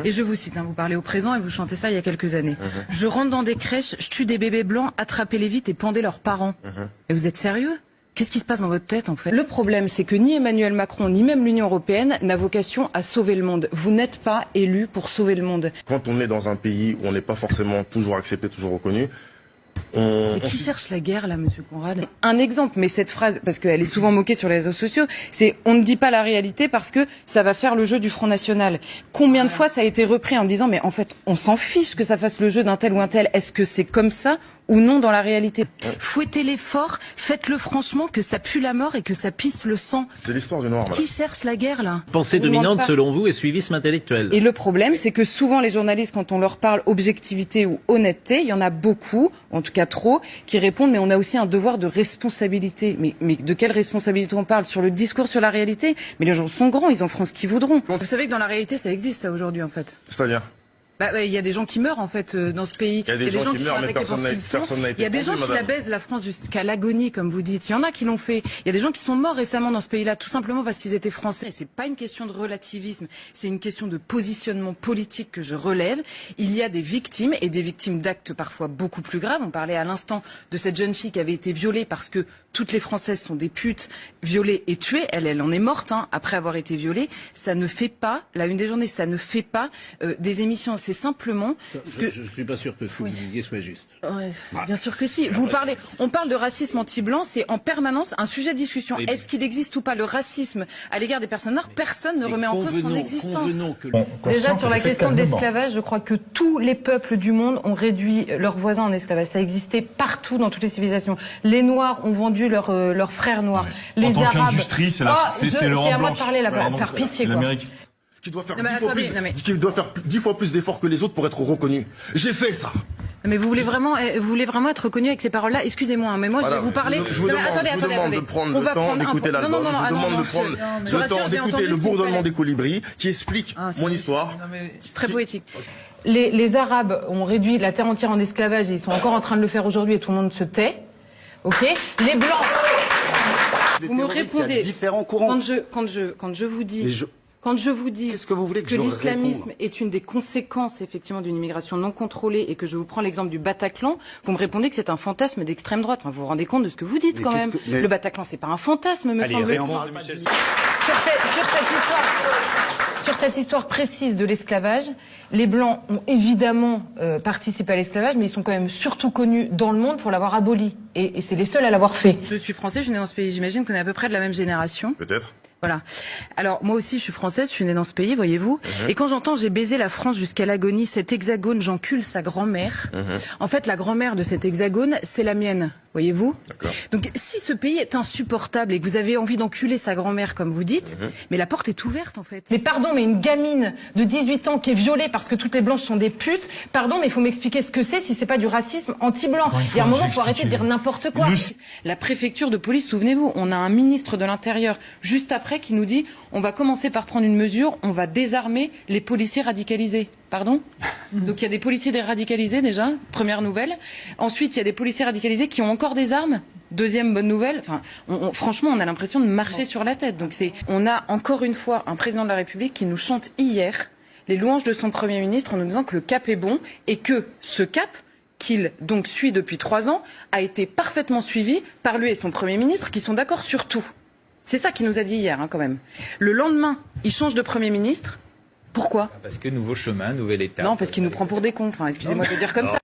Et je vous cite, vous parlez au présent et vous chantez ça il y a quelques années. Je rentre dans des crèches, je tue des bébés blancs, attrapez-les vite et pendez leurs parents. Et vous êtes sérieux ? Qu'est-ce qui se passe dans votre tête, en fait? Le problème, c'est que ni Emmanuel Macron, ni même l'Union européenne n'a vocation à sauver le monde. Vous n'êtes pas élu pour sauver le monde. Quand on est dans un pays où on n'est pas forcément toujours accepté, toujours reconnu, Mais qui cherche la guerre, là, monsieur Conrad? Un exemple, mais cette phrase, parce qu'elle est souvent moquée sur les réseaux sociaux, c'est « on ne dit pas la réalité parce que ça va faire le jeu du Front National ». Combien de fois ça a été repris en disant « mais en fait, on s'en fiche que ça fasse le jeu d'un tel ou un tel, est-ce que c'est comme ça ?» ou non dans la réalité. Fouettez-les fort, faites-le franchement, que ça pue la mort et que ça pisse le sang. C'est l'histoire du noir. Qui cherche la guerre, là? Pensée dominante, selon vous, et suivisme intellectuel. Et le problème, c'est que souvent les journalistes, quand on leur parle objectivité ou honnêteté, il y en a beaucoup, en tout cas trop, qui répondent mais on a aussi un devoir de responsabilité. Mais de quelle responsabilité on parle? Sur le discours, sur la réalité? Mais les gens sont grands, ils en feront ce qu'ils voudront. Vous savez que dans la réalité, ça existe ça aujourd'hui, en fait. C'est-à-dire? Il y a des gens qui meurent en fait dans ce pays. Il y a des gens qui sont meurent, mais attaqués pour ce qu'ils sont. Il y a des gens qui la baisent la France jusqu'à l'agonie, comme vous dites. Il y en a qui l'ont fait. Il y a des gens qui sont morts récemment dans ce pays-là, tout simplement parce qu'ils étaient français. C'est pas une question de relativisme, c'est une question de positionnement politique que je relève. Il y a des victimes et des victimes d'actes parfois beaucoup plus graves. On parlait à l'instant de cette jeune fille qui avait été violée parce que toutes les Françaises sont des putes, violées et tuées. Elle en est morte après avoir été violée. Ça ne fait pas la une des journées. Ça ne fait pas des émissions. C'est simplement Je ne suis pas sûr que ce que vous disiez soit juste. Ouais, bien sûr que si. On parle de racisme anti-blanc, c'est en permanence un sujet de discussion. Est-ce qu'il existe ou pas le racisme à l'égard des personnes noires? Personne ne remet en cause son existence. Déjà, sur la question de l'esclavage, je crois que tous les peuples du monde ont réduit leurs voisins en esclavage. Ça existait partout dans toutes les civilisations. Les Noirs ont vendu leurs frères noirs. Ouais. Les en tant Arabes... qu'industrie, c'est l'Europe C'est à moi de blanche. parler là, par pitié. Quoi. Qui doit faire 10 fois 10 fois plus d'efforts que les autres pour être reconnu. J'ai fait ça. Mais vous voulez vraiment être reconnu avec ces paroles-là? Excusez-moi, mais moi je vais vous parler. Je vous demande de prendre le temps d'écouter l'album. Je vous demande de prendre le temps d'écouter le bourdonnement des colibris qui explique mon histoire. C'est très poétique. Les Arabes ont réduit la terre entière en esclavage et ils sont encore en train de le faire aujourd'hui et tout le monde se tait. Ok? Les Blancs. Vous me répondez. Différents courants. Quand je vous dis. Quand je vous dis que l'islamisme est une des conséquences effectivement d'une immigration non contrôlée et que je vous prends l'exemple du Bataclan, vous me répondez que c'est un fantasme d'extrême droite. Enfin, vous vous rendez compte de ce que vous dites quand même. Le Bataclan, c'est pas un fantasme, me semble-t-il. Sur cette histoire précise de l'esclavage, les Blancs ont évidemment participé à l'esclavage, mais ils sont quand même surtout connus dans le monde pour l'avoir aboli. Et c'est les seuls à l'avoir fait. Je suis français, je suis né dans ce pays. J'imagine qu'on est à peu près de la même génération. Peut-être. Voilà. Alors, moi aussi, je suis française, je suis née dans ce pays, voyez-vous. Et quand j'entends « j'ai baisé la France jusqu'à l'agonie », cet hexagone, j'encule sa grand-mère. En fait, la grand-mère de cet hexagone, c'est la mienne, voyez-vous. Donc, si ce pays est insupportable et que vous avez envie d'enculer sa grand-mère, comme vous dites, mais la porte est ouverte, en fait. Mais pardon, mais une gamine de 18 ans qui est violée parce que toutes les blanches sont des putes, pardon, mais il faut m'expliquer ce que c'est si c'est pas du racisme anti-blanc. Il y a un moment, il faut arrêter de dire n'importe quoi. La préfecture de police, souvenez-vous, on a un ministre de l'Intérieur juste après qui nous dit on va commencer par prendre une mesure, on va désarmer les policiers radicalisés. Pardon? Donc il y a des policiers radicalisés déjà, première nouvelle. Ensuite, il y a des policiers radicalisés qui ont encore des armes. Deuxième bonne nouvelle. Enfin, franchement, on a l'impression de marcher sur la tête. Donc on a encore une fois un président de la République qui nous chante hier les louanges de son Premier ministre en nous disant que le cap est bon et que ce cap qu'il donc suit depuis 3 ans a été parfaitement suivi par lui et son Premier ministre qui sont d'accord sur tout. C'est ça qu'il nous a dit hier, quand même. Le lendemain, il change de Premier ministre. Pourquoi? Parce que nouveau chemin, nouvelle étape. Non, parce qu'il nous prend pour des cons. Enfin, excusez-moi de dire comme ça.